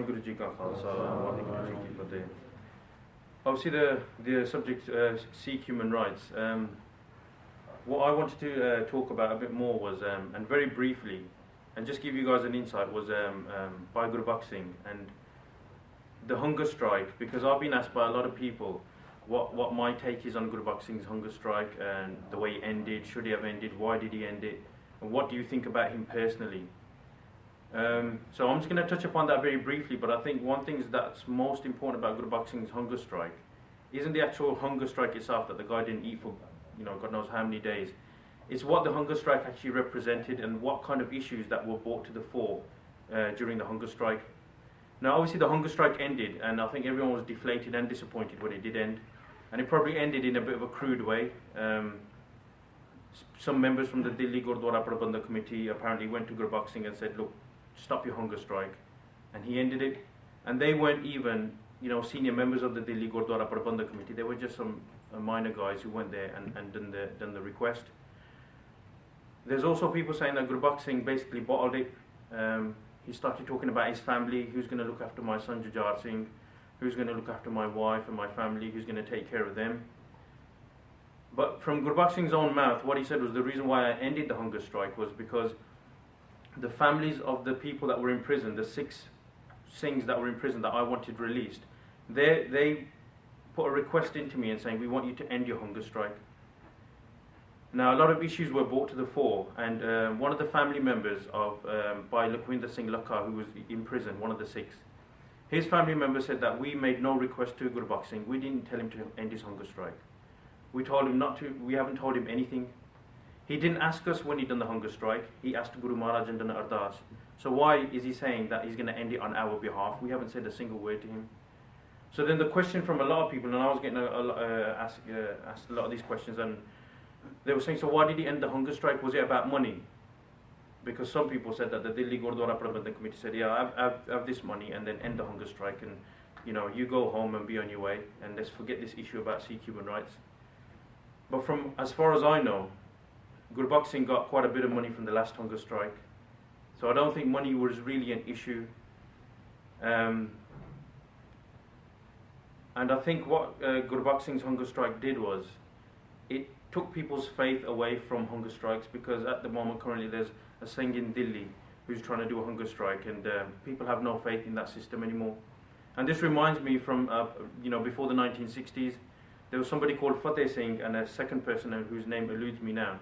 Waheguru Ji Ka Khalsa, Waheguru Ji Ki Fateh. Obviously, the subject Sikh human rights. What I wanted to talk about a bit more was, and very briefly, and just give you guys an insight, was by Gurbaksh Singh and the hunger strike. Because I've been asked by a lot of people what my take is on Gurbaksh Singh's hunger strike and the way it ended. Should he have ended? Why did he end it? And what do you think about him personally? So I'm just going to touch upon that very briefly, but I think one thing that's most important about Gurbaksh Singh's hunger strike isn't the actual hunger strike itself, that the guy didn't eat for, God knows how many days. It's what the hunger strike actually represented and what kind of issues that were brought to the fore during the hunger strike. Now, obviously the hunger strike ended, and I think everyone was deflated and disappointed when it did end, and it probably ended in a bit of a crude way. Some members from the Delhi Gurdwara Prabandhak Committee apparently went to Gurbaksh Singh and said, look, stop your hunger strike, and he ended it. And they weren't even senior members of the Delhi Gurdwara Prabandhak Committee. They were just some minor guys who went there and done the request. There's also people saying that Gurbaksh Singh basically bottled it. He started talking about his family, who's going to look after my son Jujar Singh, who's going to look after my wife and my family, who's going to take care of them. But from Gurbaksh Singh's own mouth, what he said was the reason why I ended the hunger strike was because the families of the people that were in prison, the 6 Singhs that were in prison that I wanted released, they put a request into me and saying, we want you to end your hunger strike. Now, a lot of issues were brought to the fore, and one of the family members of by Lakhwinder Singh Lakha, who was in prison, one of the 6, his family member said that we made no request to Gurbaksh Singh. We didn't tell him to end his hunger strike. We told him not to. We haven't told him anything. He didn't ask us when he done the hunger strike. He asked Guru Maharaj and done ardas. So why is he saying that he's going to end it on our behalf? We haven't said a single word to him. So then the question from a lot of people, and I was getting asked a lot of these questions, and they were saying, so why did he end the hunger strike? Was it about money? Because some people said that the Delhi Gurdwara Prabandhak Committee said, yeah, have this money and then end the hunger strike, and you go home and be on your way, and let's forget this issue about Sikh human rights. But from as far as I know, Gurbaksh Singh got quite a bit of money from the last hunger strike. So I don't think money was really an issue. And I think what Gurbaksh Singh's hunger strike did was, it took people's faith away from hunger strikes, because at the moment currently there's a Singh in Delhi who's trying to do a hunger strike, and people have no faith in that system anymore. And this reminds me from, before the 1960s, there was somebody called Fateh Singh and a second person whose name eludes me now.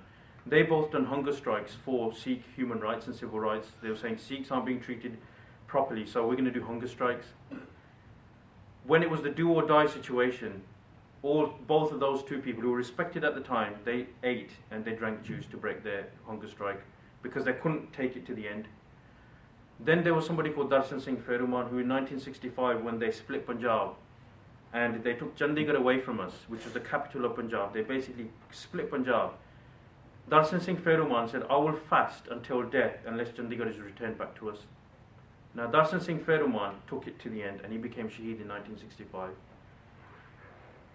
They both done hunger strikes for Sikh human rights and civil rights. They were saying Sikhs aren't being treated properly, so we're going to do hunger strikes. When it was the do or die situation, both of those two people who were respected at the time, they ate and they drank juice to break their hunger strike because they couldn't take it to the end. Then there was somebody called Darshan Singh Feruman, who in 1965, when they split Punjab and they took Chandigarh away from us, which was the capital of Punjab, they basically split Punjab. Darshan Singh Feruman said, I will fast until death unless Chandigarh is returned back to us. Now Darshan Singh Feruman took it to the end and he became Shaheed in 1965.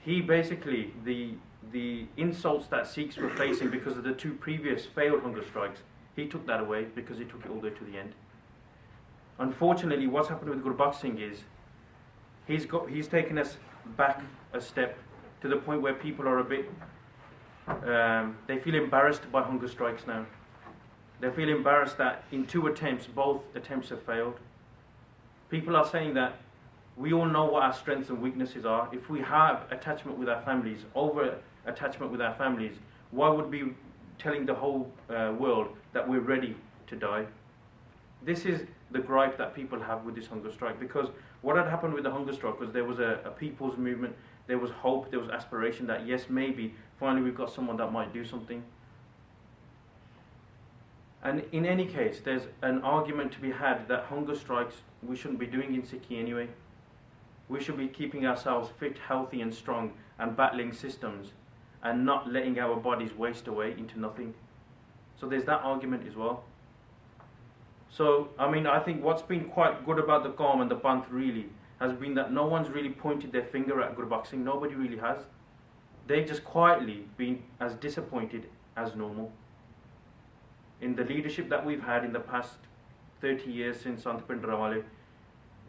He basically, the insults that Sikhs were facing because of the 2 previous failed hunger strikes, he took that away because he took it all the way to the end. Unfortunately, what's happened with Gurbaksh Singh is, he's taken us back a step to the point where people are a bit, they feel embarrassed by hunger strikes now. They feel embarrassed that in 2 attempts, both attempts have failed. People are saying that we all know what our strengths and weaknesses are. If we have attachment with our families, over attachment with our families, why would we be telling the whole world that we're ready to die? This is the gripe that people have with this hunger strike, because what had happened with the hunger strike was there was a people's movement, there was hope, there was aspiration that yes, maybe, finally we've got someone that might do something. And in any case, there's an argument to be had that hunger strikes we shouldn't be doing in Sikhi anyway. We should be keeping ourselves fit, healthy and strong and battling systems and not letting our bodies waste away into nothing. So there's that argument as well. So, I think what's been quite good about the Qaum and the Panth really has been that no one's really pointed their finger at Gurbaksh Singh. Nobody really has. They've just quietly been as disappointed as normal. In the leadership that we've had in the past 30 years since Sant Pindrawale,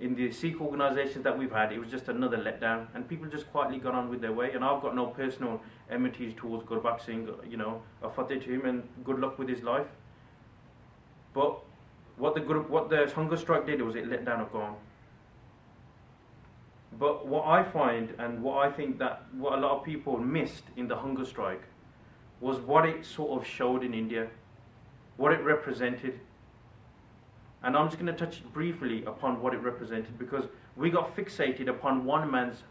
in the Sikh organisations that we've had, it was just another letdown, and people just quietly got on with their way. And I've got no personal enmities towards Gurbaksh Singh, you know, a fateh to him, and good luck with his life. But what the hunger strike did was it let down a Qawm. But what I find, and what I think that what a lot of people missed in the hunger strike, was what it sort of showed in India, what it represented. And I'm just going to touch briefly upon what it represented, because we got fixated upon one man's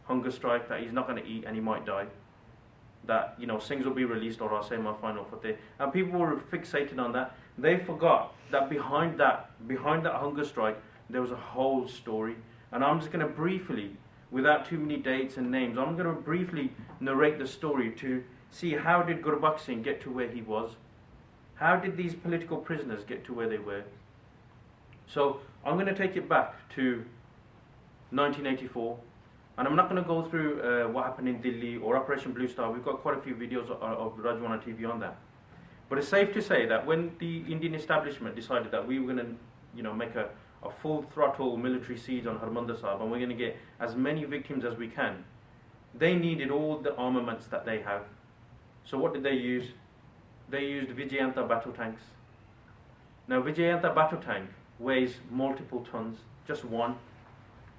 hunger strike, that he's not going to eat and he might die, that, you know, Singhs will be released or I'll say my final fateh. And people were fixated on that. They forgot that behind that hunger strike, there was a whole story. And I'm just going to briefly, without too many dates and names, I'm going to briefly narrate the story to see how did Gurbaksh Singh get to where he was. How did these political prisoners get to where they were? So I'm going to take it back to 1984, and I'm not going to go through what happened in Delhi or Operation Blue Star. We've got quite a few videos of RajoanaTV on that. But it's safe to say that when the Indian establishment decided that we were going to, you know, make a full throttle military siege on Harmandir Sahib, and we're going to get as many victims as we can, they needed all the armaments that they have. So what did they use? They used Vijayanta battle tanks. Now Vijayanta battle tank weighs multiple tons, just one.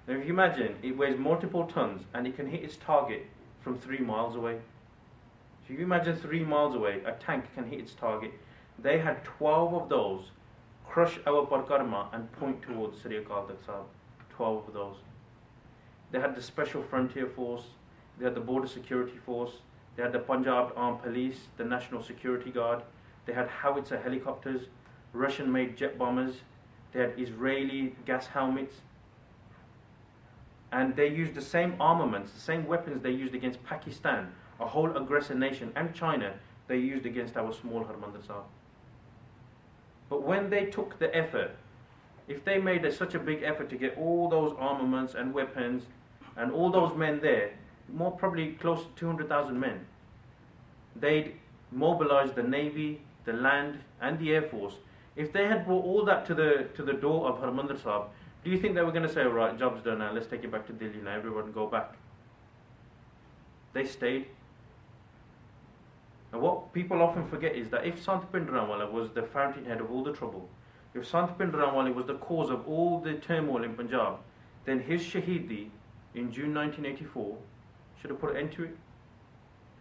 Now if you imagine, it weighs multiple tons and it can hit its target from 3 miles away. So if you imagine 3 miles away, a tank can hit its target. They had 12 of those crush our Parkarma and point towards Sri Akal Takht Sahib. 12 of those. They had the Special Frontier Force, they had the Border Security Force, they had the Punjab Armed Police, the National Security Guard, they had howitzer helicopters, Russian-made jet bombers, they had Israeli gas helmets, and they used the same armaments, the same weapons they used against Pakistan, a whole aggressor nation, and China, they used against our small Harmandir Sahib. But when they took the effort, if they made such a big effort to get all those armaments and weapons and all those men there, more probably close to 200,000 men, they'd mobilized the Navy, the land, and the Air Force. If they had brought all that to the door of Harmandir Sahib, do you think they were going to say, all right, job's done now, let's take it back to Delhi now, everyone go back? They stayed. And what people often forget is that if Sant Bhindranwale was the fountainhead of all the trouble, if Sant Bhindranwale was the cause of all the turmoil in Punjab, then his Shahidi in June 1984 should have put an end to it.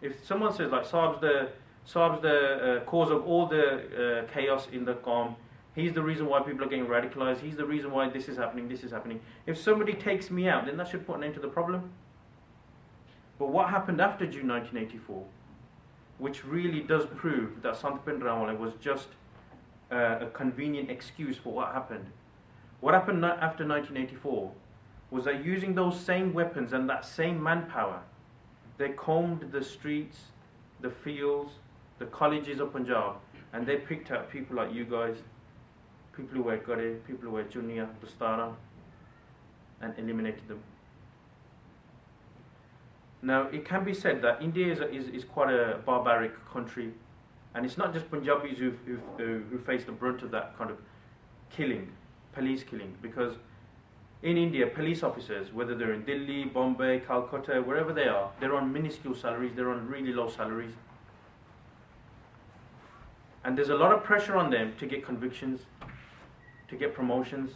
If someone says like Saab's the cause of all the chaos in the Qawm, he's the reason why people are getting radicalized, he's the reason why this is happening, if somebody takes me out, then that should put an end to the problem. But what happened after June 1984, which really does prove that Sant Bhindranwale was just a convenient excuse for what happened. What happened after 1984 was that using those same weapons and that same manpower, they combed the streets, the fields, the colleges of Punjab, and they picked out people like you guys, people who wear kade, people who wear chunniya, dastara, and eliminated them. Now, it can be said that India is quite a barbaric country, and it's not just Punjabis who face the brunt of that kind of killing, police killing, because in India, police officers, whether they're in Delhi, Bombay, Calcutta, wherever they are, they're on minuscule salaries, they're on really low salaries. And there's a lot of pressure on them to get convictions, to get promotions.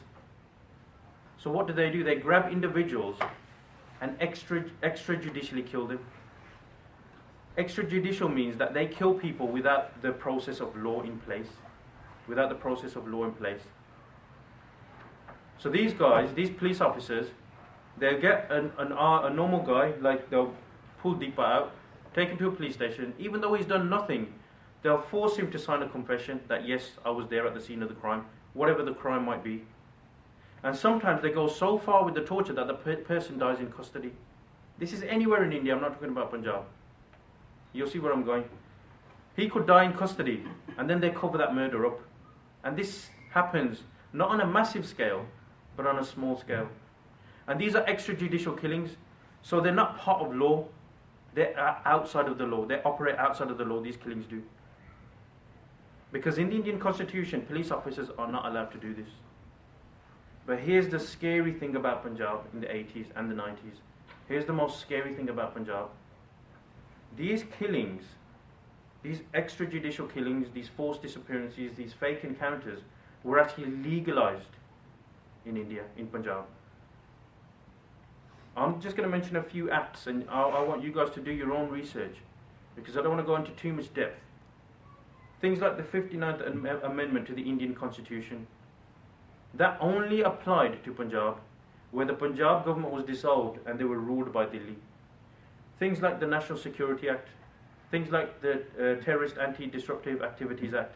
So what do? They grab individuals and extrajudicially kill them. Extrajudicial means that they kill people without the process of law in place. So these guys, these police officers, they'll get a normal guy, like they'll pull Deepa out, take him to a police station, even though he's done nothing, they'll force him to sign a confession that yes, I was there at the scene of the crime, whatever the crime might be. And sometimes they go so far with the torture that the person dies in custody. This is anywhere in India, I'm not talking about Punjab. You'll see where I'm going. He could die in custody, and then they cover that murder up. And this happens not on a massive scale, but on a small scale. And these are extrajudicial killings, so they're not part of law. They're outside of the law. They operate outside of the law, these killings do. Because in the Indian Constitution, police officers are not allowed to do this. But here's the scary thing about Punjab in the 80s and the 90s. Here's the most scary thing about Punjab. These killings, these extrajudicial killings, these forced disappearances, these fake encounters were actually legalized in India, in Punjab. I'm just going to mention a few acts, and I want you guys to do your own research, because I don't want to go into too much depth. Things like the 59th Amendment to the Indian Constitution, that only applied to Punjab, where the Punjab government was dissolved and they were ruled by Delhi. Things like the National Security Act, things like the Terrorist Anti-Disruptive Activities Act,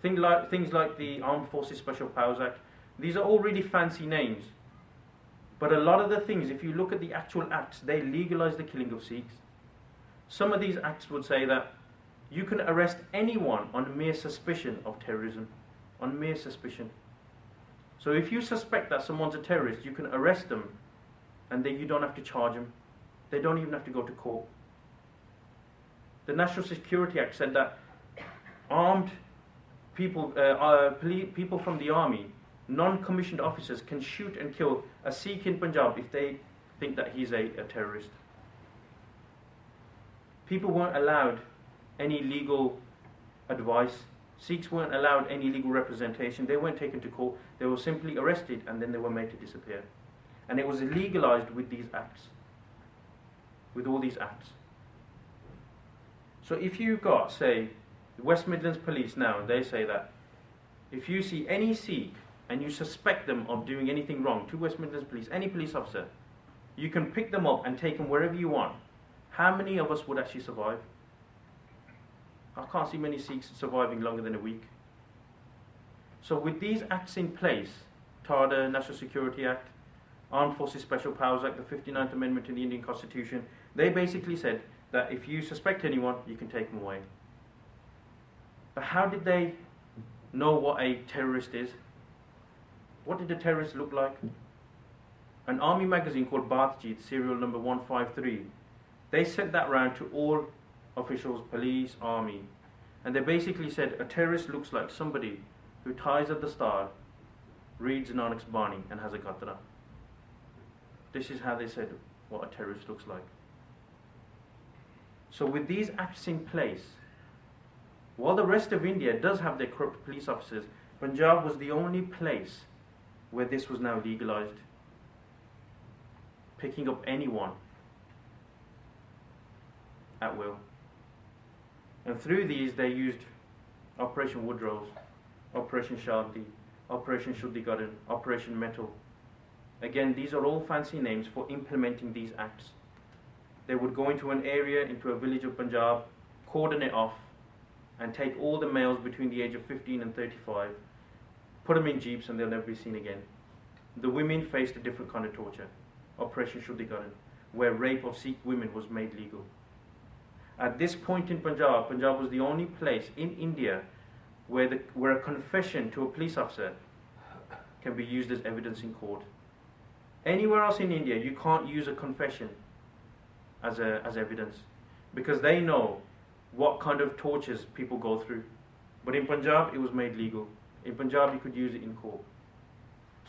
things like the Armed Forces Special Powers Act. These are all really fancy names. But a lot of the things, if you look at the actual acts, they legalize the killing of Sikhs. Some of these acts would say that you can arrest anyone on mere suspicion of terrorism, on mere suspicion. So if you suspect that someone's a terrorist, you can arrest them, and then you don't have to charge them. They don't even have to go to court. The National Security Act said that armed people, people from the army, non-commissioned officers, can shoot and kill a Sikh in Punjab if they think that he's a terrorist. People weren't allowed any legal advice. Sikhs weren't allowed any legal representation. They weren't taken to court. They were simply arrested and then they were made to disappear. And it was legalized with these acts, with all these acts. So if you've got, say, the West Midlands Police now, they say that if you see any Sikh and you suspect them of doing anything wrong, to West Midlands Police, any police officer, you can pick them up and take them wherever you want. How many of us would actually survive? I can't see many Sikhs surviving longer than a week. So with these acts in place, TADA, National Security Act, Armed Forces Special Powers Act, the 59th Amendment to the Indian Constitution, they basically said that if you suspect anyone, you can take them away. But how did they know what a terrorist is? What did a terrorist look like? An army magazine called Baathjeet, serial number 153, they sent that round to all officials, police, army, and they basically said a terrorist looks like somebody who ties at the star, reads Nanak's Bani and has a qatra. This is how they said what a terrorist looks like. So with these acts in place, while the rest of India does have their corrupt police officers, Punjab was the only place where this was now legalized. Picking up anyone at will. And through these they used Operation Woodrose, Operation Shanti, Operation Shuddhigaran, Operation Metal. Again, these are all fancy names for implementing these acts. They would go into an area, into a village of Punjab, cordon it off, and take all the males between the age of 15 and 35, put them in jeeps and they'll never be seen again. The women faced a different kind of torture, Operation Shuddhigaran, where rape of Sikh women was made legal. At this point in Punjab, Punjab was the only place in India where a confession to a police officer can be used as evidence in court. Anywhere else in India, you can't use a confession as evidence, because they know what kind of tortures people go through. But in Punjab, it was made legal. In Punjab, you could use it in court.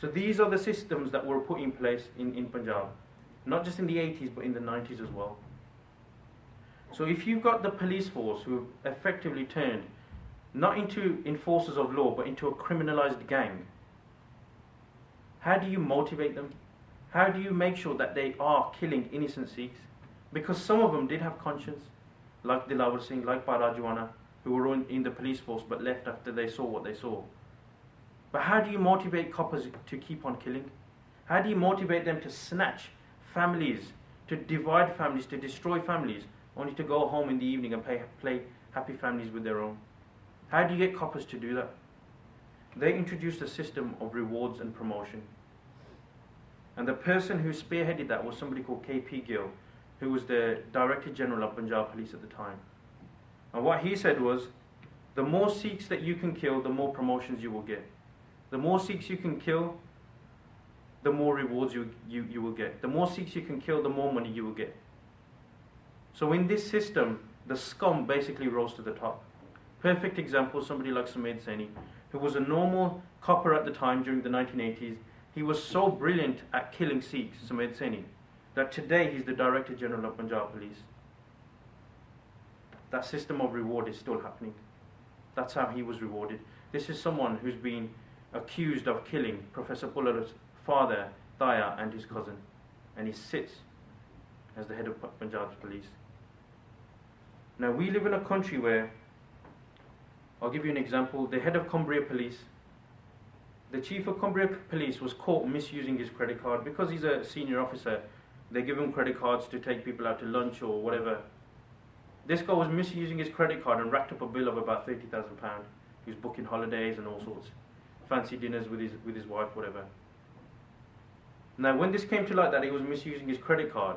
So these are the systems that were put in place in Punjab, not just in the 80s, but in the 90s as well. So if you've got the police force who have effectively turned not into enforcers of law, but into a criminalized gang, how do you motivate them? How do you make sure that they are killing innocent Sikhs? Because some of them did have conscience, like Dilawar Singh, like Rajwana, who were in the police force but left after they saw what they saw. But how do you motivate coppers to keep on killing? How do you motivate them to snatch families, to divide families, to destroy families, only to go home in the evening and play happy families with their own? How do you get coppers to do that? They introduced a system of rewards and promotion. And the person who spearheaded that was somebody called K.P. Gill, who was the Director General of Punjab Police at the time. And what he said was, the more Sikhs that you can kill, the more promotions you will get. The more Sikhs you can kill, the more rewards you will get. The more Sikhs you can kill, the more money you will get. So in this system, the scum basically rose to the top. Perfect example, somebody like Sameed Saini, who was a normal copper at the time during the 1980s. He was so brilliant at killing Sikhs, Sumedh Saini, that today he's the Director General of Punjab Police. That system of reward is still happening. That's how he was rewarded. This is someone who's been accused of killing Professor Pullar's father, Daya, and his cousin. And he sits as the head of Punjab's police. Now, we live in a country where, I'll give you an example, the head of Cumbria Police, the chief of Cumbria Police was caught misusing his credit card. Because he's a senior officer, they give him credit cards to take people out to lunch or whatever. This guy was misusing his credit card and racked up a bill of about £30,000. He was booking holidays and all sorts, fancy dinners with his wife, whatever. Now, when this came to light that he was misusing his credit card,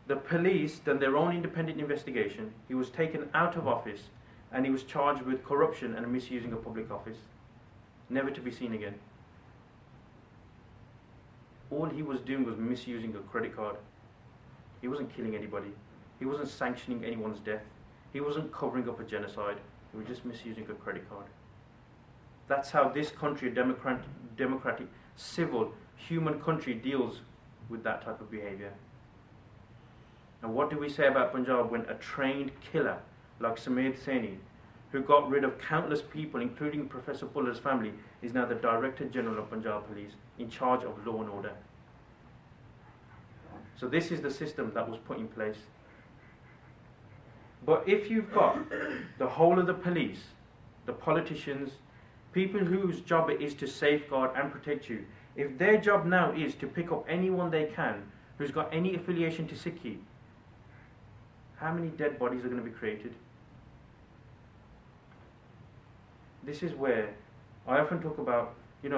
the police done their own independent investigation. He was taken out of office and he was charged with corruption and misusing a public office, never to be seen again. All he was doing was misusing a credit card. He wasn't killing anybody. He wasn't sanctioning anyone's death. He wasn't covering up a genocide. He was just misusing a credit card. That's how this country, a democratic, civil, human country, deals with that type of behavior. And what do we say about Punjab when a trained killer like Sumedh Saini, who got rid of countless people, including Professor Pullar's family, is now the Director General of Punjab Police, in charge of law and order. So this is the system that was put in place. But if you've got the whole of the police, the politicians, people whose job it is to safeguard and protect you, if their job now is to pick up anyone they can who's got any affiliation to Sikhi, how many dead bodies are going to be created? This is where I often talk about, like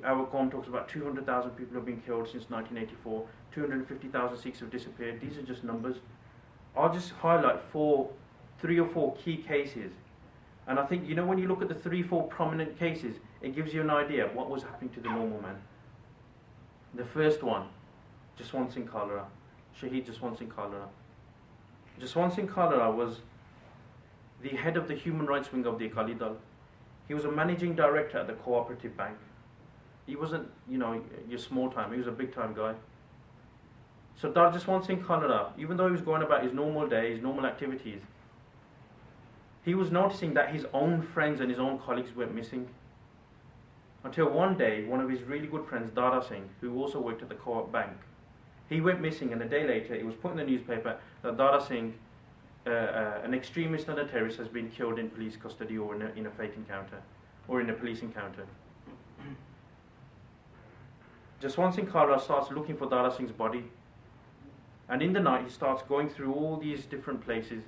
our Qawm talks about 200,000 people have been killed since 1984, 250,000 Sikhs have disappeared. These are just numbers. I'll just highlight 3 or 4 key cases. And I think, when you look at the 3-4 prominent cases, it gives you an idea of what was happening to the normal man. The first one, Jaswant Singh Kalra, Shaheed Jaswant Singh Kalra. Jaswant Singh Kalra was the head of the human rights wing of the Akali Dal. He was a managing director at the Cooperative Bank. He wasn't, your small time, he was a big time guy. So Jaswant Singh Kalra, even though he was going about his normal day, his normal activities, he was noticing that his own friends and his own colleagues went missing. Until one day, one of his really good friends, Dara Singh, who also worked at the Co-op Bank, he went missing, and a day later it was put in the newspaper that Dara Singh, an extremist and a terrorist, has been killed in police custody or in a fake encounter, or in a police encounter. Jaswant Singh Kalra starts looking for Dara Singh's body, and in the night he starts going through all these different places,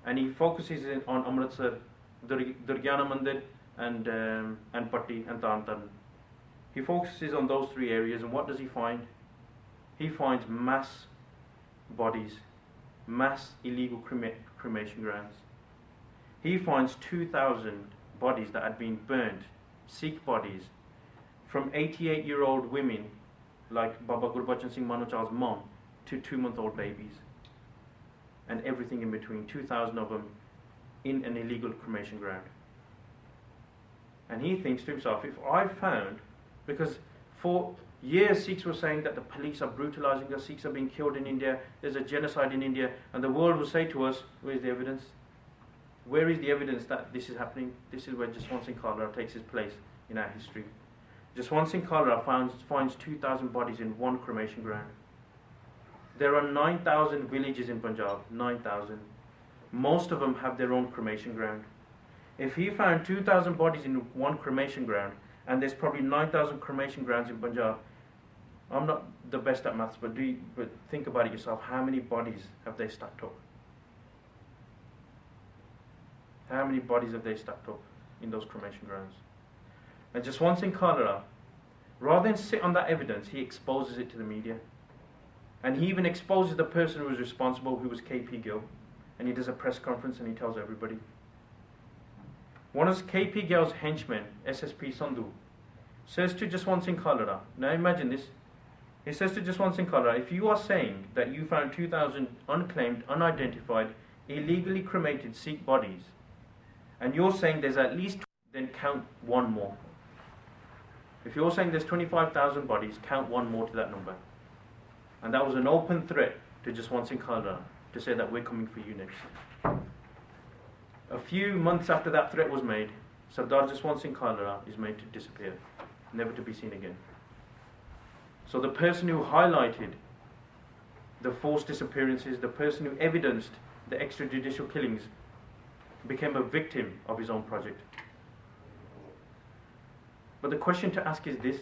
and he focuses on Amritsar, Durgyana Mandir, and Patti and Tarn Taran. He focuses on those 3 areas, and what does he find? He finds mass bodies, mass illegal cremation grounds. He finds 2,000 bodies that had been burnt, Sikh bodies, from 88-year-old women like Baba Gurbaksh Singh Manochal's mom to 2-month-old babies, and everything in between, 2,000 of them in an illegal cremation ground. And he thinks to himself, if I found, because for years Sikhs were saying that the police are brutalizing us, Sikhs are being killed in India, there's a genocide in India, and the world will say to us, where's the evidence? Where is the evidence that this is happening? This is where Jaswant Singh Kalra takes his place in our history. Jaswant Singh Kalra finds 2,000 bodies in one cremation ground. There are 9,000 villages in Punjab, 9,000. Most of them have their own cremation ground. If he found 2,000 bodies in one cremation ground, and there's probably 9,000 cremation grounds in Punjab, I'm not the best at maths, but think about it yourself. How many bodies have they stacked up? How many bodies have they stacked up in those cremation grounds? And Jaswant Singh Kalra, rather than sit on that evidence, he exposes it to the media. And he even exposes the person who was responsible, who was KP Gill. And he does a press conference and he tells everybody. One of KP Gill's henchmen, SSP Sandhu, says to Jaswant Singh Kalra, now imagine this, he says to Jaswant Singh Kalra, if you are saying that you found 2,000 unclaimed, unidentified, illegally cremated Sikh bodies, and you're saying there's at least 2, then count one more. If you're saying there's 25,000 bodies, count one more to that number. And that was an open threat to Jaswant Singh Khalra to say that we're coming for you next. A few months after that threat was made, Sardar Jaswant Singh Khalra is made to disappear, never to be seen again. So the person who highlighted the forced disappearances, the person who evidenced the extrajudicial killings, became a victim of his own project. But the question to ask is this: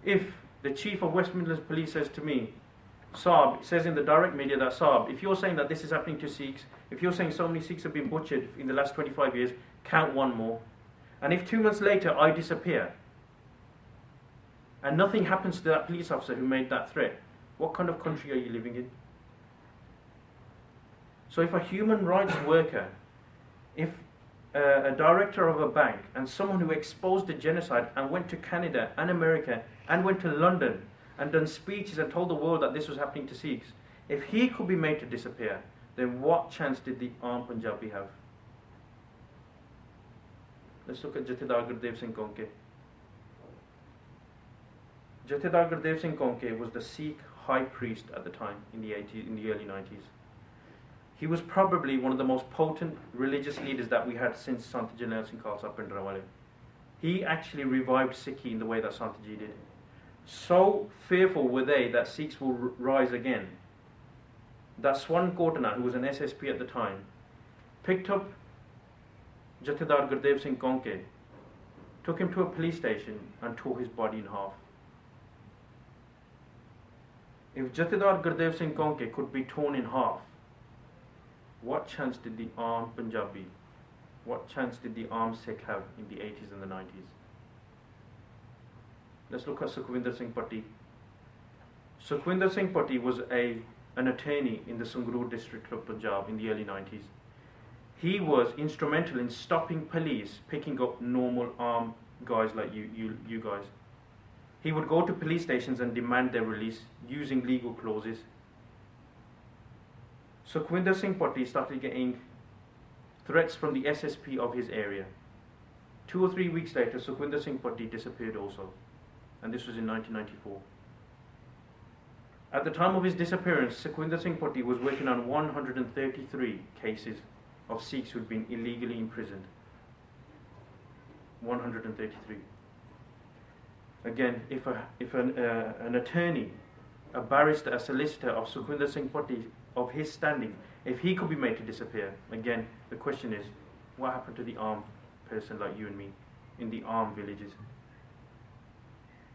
if the chief of West Midlands Police says to me, Saab, says in the direct media that, Saab, if you're saying that this is happening to Sikhs, if you're saying so many Sikhs have been butchered in the last 25 years, count one more. And if 2 months later I disappear, and nothing happens to that police officer who made that threat, what kind of country are you living in? So if a human rights worker, if a director of a bank and someone who exposed the genocide and went to Canada and America and went to London and done speeches and told the world that this was happening to Sikhs, if he could be made to disappear, then what chance did the armed Punjabi have? Let's look at Jathedar Gurdev Singh Konke. Jathedar Gurdev Singh Konke was the Sikh high priest at the time in the early 90s. He was probably one of the most potent religious leaders that we had since Sant Jarnail Singh Khalsa Pindrawale. He actually revived Sikhi in the way that Sant Ji did. So fearful were they that Sikhs will rise again, that Swan Kotana, who was an SSP at the time, picked up Jathedar Gurdev Singh Konke, took him to a police station and tore his body in half. If Jathedar Gurdev Singh Konke could be torn in half, what chance did the armed Punjabi, what chance did the armed Sikh have in the 80s and the 90s? Let's look at Sukhwinder Singh Patti. Sukhwinder Singh Patti was an attorney in the Sangrur district of Punjab in the early 90s. He was instrumental in stopping police picking up normal armed guys like you guys. He would go to police stations and demand their release using legal clauses. Sukhwinder Singh Patti started getting threats from the SSP of his area. 2 or 3 weeks later, Sukhwinder Singh Patti disappeared also, and this was in 1994. At the time of his disappearance, Sukhwinder Singh Patti was working on 133 cases of Sikhs who had been illegally imprisoned. 133. Again, if an attorney, a barrister, a solicitor of Sukhwinder Singh Patti, of his standing, if he could be made to disappear, again, the question is, what happened to the armed person like you and me in the armed villages?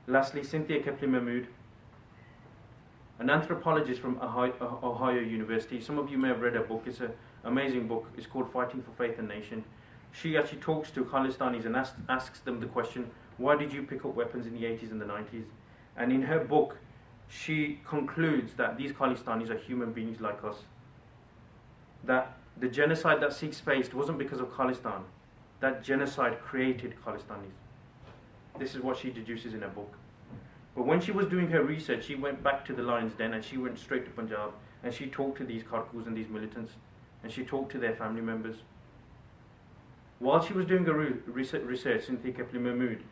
Lastly, Cynthia Kepley-Mahmood, an anthropologist from Ohio University. Some of you may have read her book. It's an amazing book. It's called Fighting for Faith and Nation. She actually talks to Khalistanis and asks them the question, why did you pick up weapons in the 80s and the 90s? And in her book, she concludes that these Khalistanis are human beings like us. That the genocide that Sikhs faced wasn't because of Khalistan. That genocide created Khalistanis. This is what she deduces in her book. But when she was doing her research, she went back to the Lion's Den and she went straight to Punjab and she talked to these Kharkus and these militants and she talked to their family members. While she was doing her research, Cynthia Kepley-Mahmood,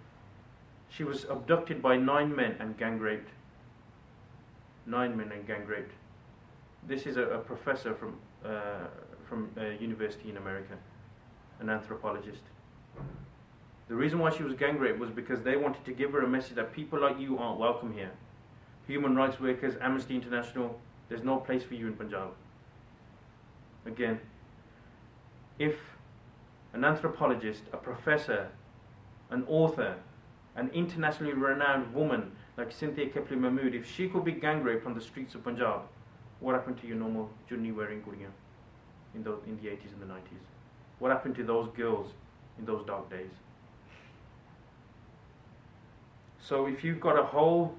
she was abducted by 9 men and gang raped. 9 men and gang raped. This is a professor from a university in America, an anthropologist. The reason why she was gang raped was because they wanted to give her a message that people like you aren't welcome here. Human rights workers, Amnesty International, there's no place for you in Punjab. Again, if an anthropologist, a professor, an author, an internationally renowned woman like Cynthia Kepley-Mahmood, if she could be gang raped on the streets of Punjab, what happened to your normal junni wearing guriyan in the 80s and the 90s? What happened to those girls in those dark days? So if you've got a whole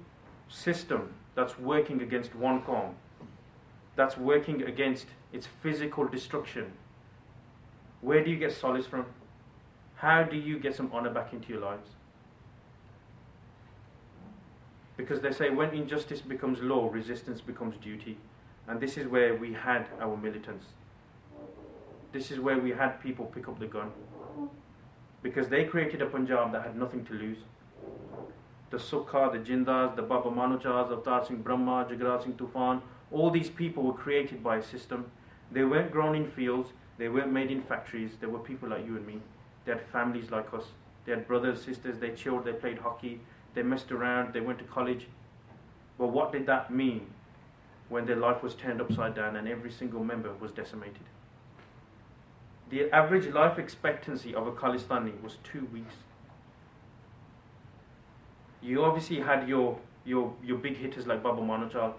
system that's working against one qawm, that's working against its physical destruction, where do you get solace from? How do you get some honor back into your lives? Because they say when injustice becomes law, resistance becomes duty. And this is where we had our militants. This is where we had people pick up the gun. Because they created a Punjab that had nothing to lose. the Sukha, the Jindas, the Baba Manuchas, Avtar Singh Brahma, Jagrat Singh Tufan, all these people were created by a system. They weren't grown in fields, they weren't made in factories, they were people like you and me. They had families like us. They had brothers, sisters, they chilled, they played hockey, they messed around, they went to college. But what did that mean when their life was turned upside down and every single member was decimated? The average life expectancy of a Khalistani was 2 weeks. You obviously had your big hitters like Baba Manuchal,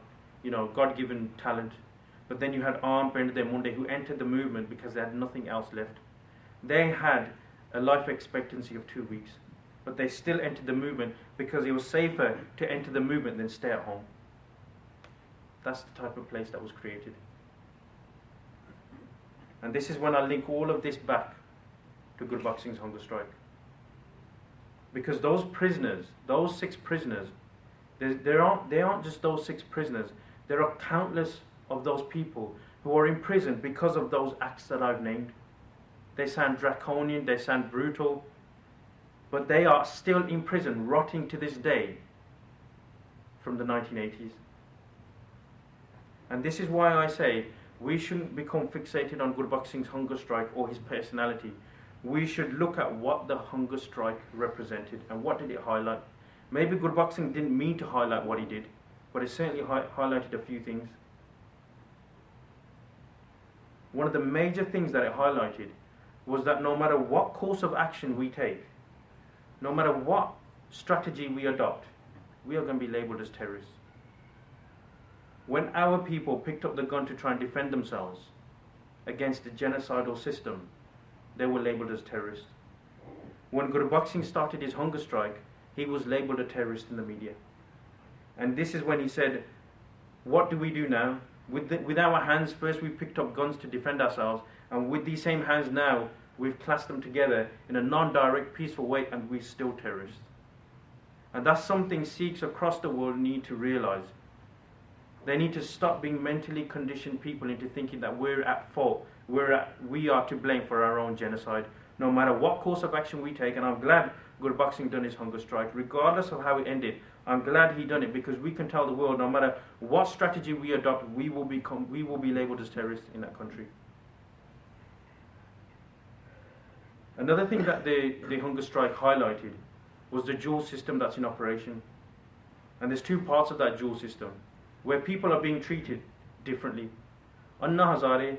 God-given talent. But then you had Arm Pendade Munde, who entered the movement because they had nothing else left. They had a life expectancy of 2 weeks, but they still entered the movement because it was safer to enter the movement than stay at home. That's the type of place that was created. And this is when I link all of this back to Gurbaksh Singh's hunger strike. Because those prisoners, those 6 prisoners, they aren't just those 6 prisoners. There are countless of those people who are imprisoned because of those acts that I've named. They sound draconian, they sound brutal, but they are still in prison, rotting to this day from the 1980s. And this is why I say we shouldn't become fixated on Gurbaksh Singh's hunger strike or his personality. We should look at what the hunger strike represented and what did it highlight. Maybe Gurbaksh Singh didn't mean to highlight what he did, but it certainly highlighted a few things. One of the major things that it highlighted was that no matter what course of action we take, no matter what strategy we adopt, we are going to be labelled as terrorists. When our people picked up the gun to try and defend themselves against the genocidal system, they were labelled as terrorists. When Gurbaksh Singh started his hunger strike, he was labelled a terrorist in the media. And this is when he said, what do we do now? With our hands, first we picked up guns to defend ourselves, and with these same hands now, we've clasped them together in a non-direct, peaceful way, and we're still terrorists. And that's something Sikhs across the world need to realise. They need to stop being mentally conditioned people into thinking that we're at fault, we are to blame for our own genocide, no matter what course of action we take. And I'm glad Gurbaksh Singh done his hunger strike, regardless of how it ended. I'm glad he done it because we can tell the world no matter what strategy we adopt, we will be labelled as terrorists in that country. Another thing that the hunger strike highlighted was the dual system that's in operation. And there's 2 parts of that dual system where people are being treated differently. Anna Hazare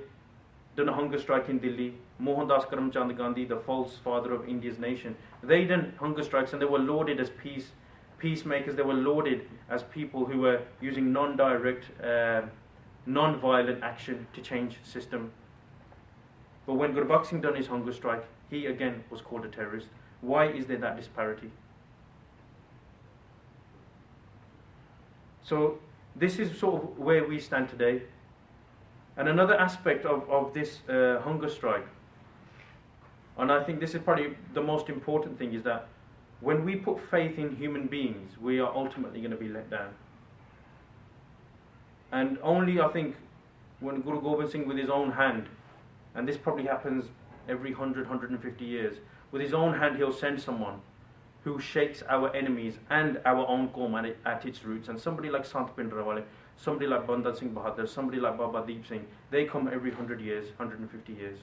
done a hunger strike in Delhi. Mohandas Karamchand Gandhi, the false father of India's nation, they done hunger strikes and they were lauded as peacemakers. They were lauded as people who were using non-direct, non-violent action to change system. But when Gurbaksh Singh done his hunger strike, he again was called a terrorist. Why is there that disparity? So this is sort of where we stand today. And another aspect of this hunger strike, and I think this is probably the most important thing, is that when we put faith in human beings, we are ultimately going to be let down. And only, I think, when Guru Gobind Singh with his own hand, and this probably happens every 100, 150 years, with his own hand he'll send someone who shakes our enemies and our own qawm at its roots. And somebody like Sant Bhindranwale, somebody like Banda Singh Bahadur, somebody like Baba Deep Singh, they come every 100 years, 150 years.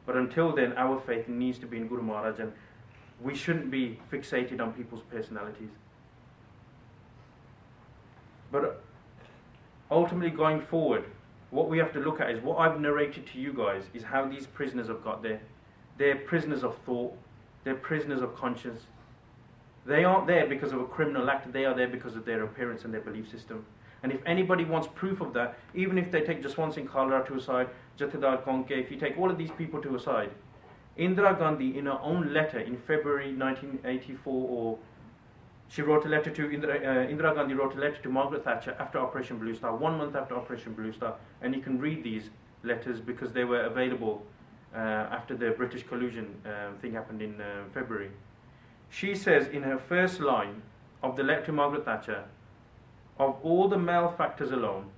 But until then, our faith needs to be in Guru Maharaj, and we shouldn't be fixated on people's personalities. But ultimately going forward, what we have to look at is what I've narrated to you guys is how these prisoners have got there. They're prisoners of thought, they're prisoners of conscience. They aren't there because of a criminal act, they are there because of their appearance and their belief system. And if anybody wants proof of that, even if they take Jaswant Singh Khalra to a side, Jathedar Konke, if you take all of these people to a side, Indira Gandhi, in her own letter in February 1984, she wrote a letter to Indira Gandhi wrote a letter to Margaret Thatcher after Operation Blue Star, 1 month after Operation Blue Star, and you can read these letters because they were available after the British collusion thing happened in February. She says in her first line of the letter to Margaret Thatcher, of all the malefactors alone,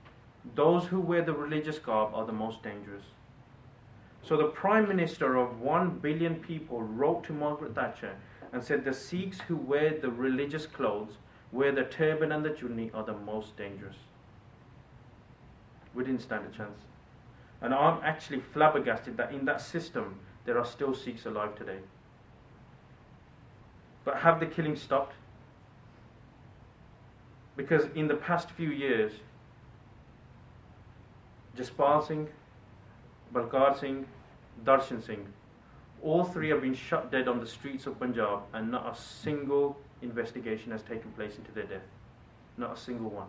those who wear the religious garb are the most dangerous. So the Prime Minister of 1 billion people wrote to Margaret Thatcher and said the Sikhs who wear the religious clothes where the turban and the chunni are the most dangerous. We didn't stand a chance. And I'm actually flabbergasted that in that system there are still Sikhs alive today. But have the killings stopped? Because in the past few years, Jaspal Singh, Balkar Singh, Darshan Singh, all three have been shot dead on the streets of Punjab, and not a single investigation has taken place into their death. Not a single one.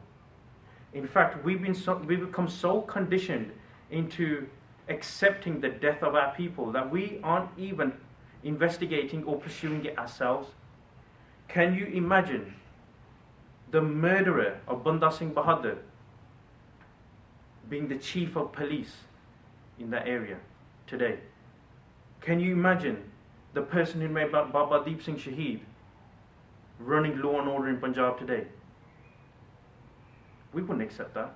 In fact, we've become so conditioned into accepting the death of our people that we aren't even investigating or pursuing it ourselves. Can you imagine the murderer of Banda Singh Bahadur being the chief of police in that area today? Can you imagine the person who made Baba Deep Singh Shaheed running law and order in Punjab today? We wouldn't accept that.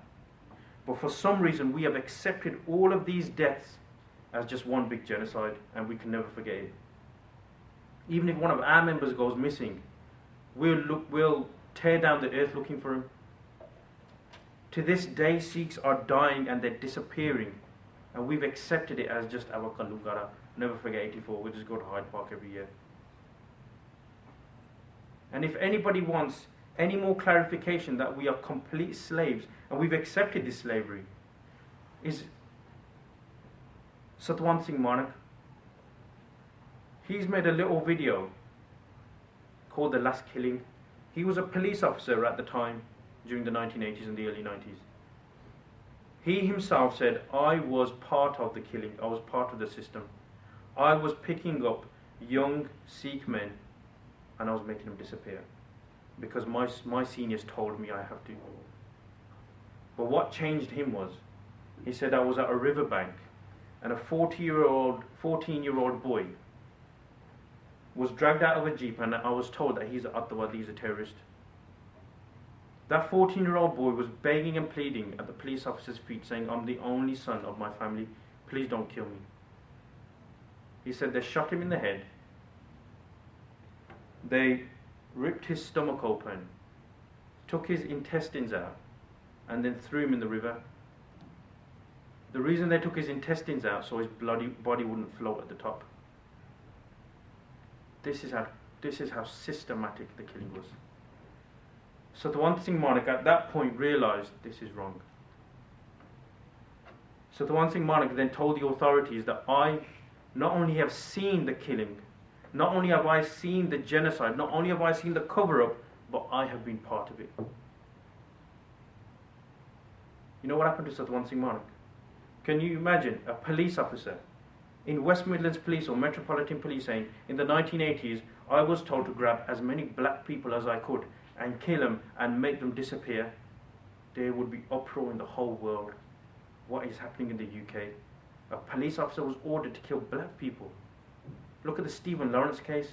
But for some reason we have accepted all of these deaths as just one big genocide, and we can never forget it. Even if one of our members goes missing, we'll tear down the earth looking for him. To this day, Sikhs are dying and they're disappearing, and we've accepted it as just our Kalugara. Never forget 84, we just go to Hyde Park every year. And if anybody wants any more clarification that we are complete slaves and we've accepted this slavery, is Satwant Singh Manak. He's made a little video called The Last Killing. He was a police officer at the time during the 1980s and the early 90s. He himself said, I was part of the killing, I was part of the system. I was picking up young Sikh men and I was making them disappear because my seniors told me I have to. But what changed him was, he said, I was at a riverbank and a 14-year-old boy was dragged out of a jeep, and I was told that he's an Attawadi, he's a terrorist. That 14-year-old boy was begging and pleading at the police officer's feet, saying, I'm the only son of my family, please don't kill me. He said they shot him in the head, they ripped his stomach open, took his intestines out, and then threw him in the river. The reason they took his intestines out, so his body wouldn't float at the top. This is how systematic the killing was. Satwant Singh Manak at that point realized this is wrong. Satwant Singh Manak then told the authorities that I not only have seen the killing, not only have I seen the genocide, not only have I seen the cover-up, but I have been part of it. You know what happened to Satwant Singh Manak? Can you imagine a police officer in West Midlands Police or Metropolitan Police saying, in the 1980s, I was told to grab as many black people as I could and kill them and make them disappear? There would be uproar in the whole world. What is happening in the UK? A police officer was ordered to kill black people. Look at the Stephen Lawrence case.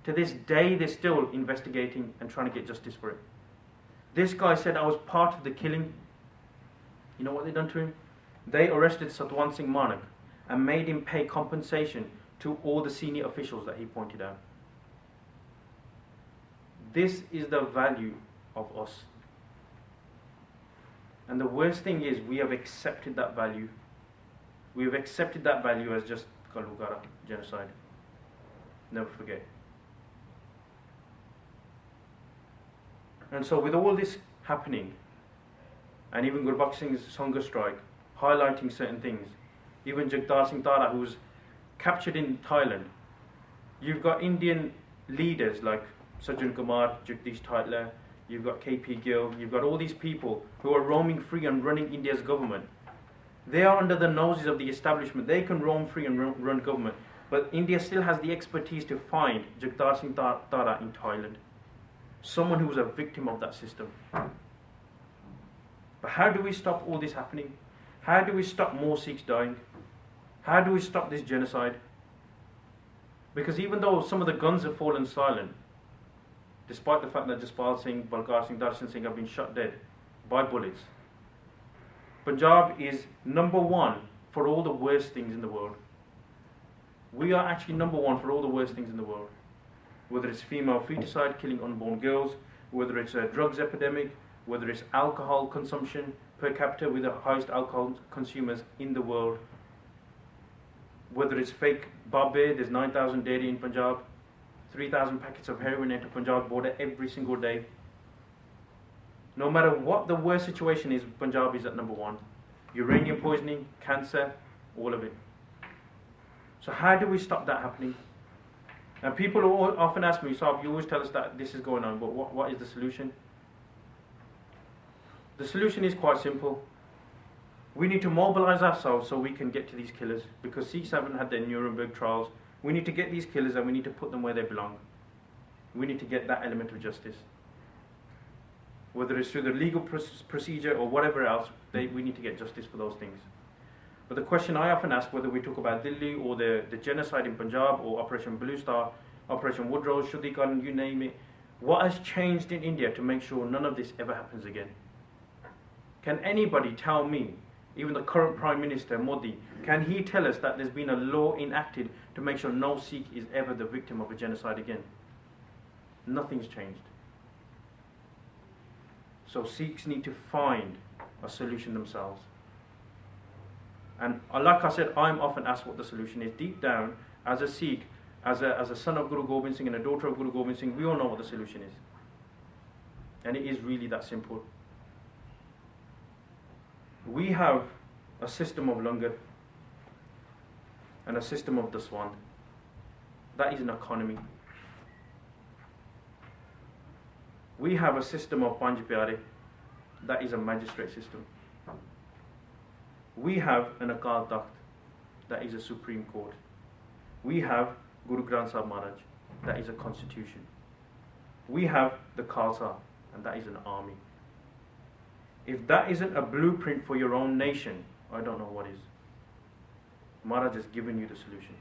To this day, they're still investigating and trying to get justice for it. This guy said, I was part of the killing. You know what they done to him? They arrested Satwant Singh Manak and made him pay compensation to all the senior officials that he pointed out. This is the value of us. And the worst thing is, we have accepted that value. We have accepted that value as just Kalugara, genocide. Never forget. And so with all this happening, and even Gurbaksh Singh's hunger strike highlighting certain things, even Jagtar Singh Tara, who was captured in Thailand, you've got Indian leaders like Sajjan Kumar, Jagdish Titler, you've got KP Gill, you've got all these people who are roaming free and running India's government. They are under the noses of the establishment. They can roam free and run government. But India still has the expertise to find Jagtar Singh Tara in Thailand. Someone who was a victim of that system. But how do we stop all this happening? How do we stop more Sikhs dying? How do we stop this genocide? Because even though some of the guns have fallen silent, despite the fact that Jaspal Singh, Balkar Singh, Darshan Singh have been shot dead by bullets, Punjab is number one for all the worst things in the world. We are actually number one for all the worst things in the world. Whether it's female feticide, killing unborn girls, whether it's a drugs epidemic, whether it's alcohol consumption per capita, with the highest alcohol consumers in the world, whether it's fake Bombay, there's 9,000 daily in Punjab, 3,000 packets of heroin enter Punjab border every single day. No matter what the worst situation is, Punjab is at number one. Uranium poisoning, cancer, all of it. So how do we stop that happening? And people often ask me, Saab, you always tell us that this is going on, but what is the solution? The solution is quite simple. We need to mobilize ourselves so we can get to these killers, because Sikhs haven't had their Nuremberg trials. We need to get these killers and we need to put them where they belong. We need to get that element of justice. Whether it's through the legal procedure or whatever else, we need to get justice for those things. But the question I often ask, whether we talk about Delhi or the genocide in Punjab or Operation Blue Star, Operation Woodrow, Shuddhikarn, you name it, what has changed in India to make sure none of this ever happens again? Can anybody tell me, even the current Prime Minister, Modi, can he tell us that there's been a law enacted to make sure no Sikh is ever the victim of a genocide again? Nothing's changed. So Sikhs need to find a solution themselves. And like I said, I'm often asked what the solution is. Deep down, as a Sikh, as a son of Guru Gobind Singh and a daughter of Guru Gobind Singh, we all know what the solution is. And it is really that simple. We have a system of langar and a system of daswand. That is an economy. We have a system of Panj Pyare. That is a magistrate system. We have an Akal Takht. That is a Supreme Court. We have Guru Granth Sahib Maharaj. That is a constitution. We have the Khalsa, and that is an army. If that isn't a blueprint for your own nation, I don't know what is. Maharaj has given you the solution.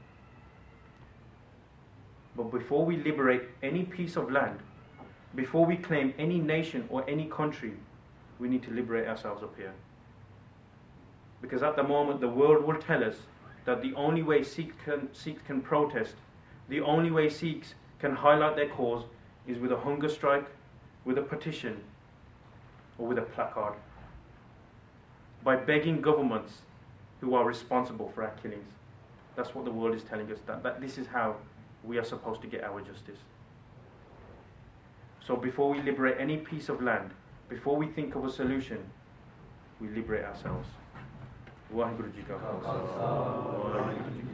But before we liberate any piece of land, before we claim any nation or any country, we need to liberate ourselves up here. Because at the moment, the world will tell us that the only way Sikhs can protest, the only way Sikhs can highlight their cause is with a hunger strike, with a petition, or with a placard. By begging governments who are responsible for our killings. That's what the world is telling us, that this is how we are supposed to get our justice. So before we liberate any piece of land, before we think of a solution, we liberate ourselves. Waheguru Ji Ka Khalsa, Waheguru Ji Ki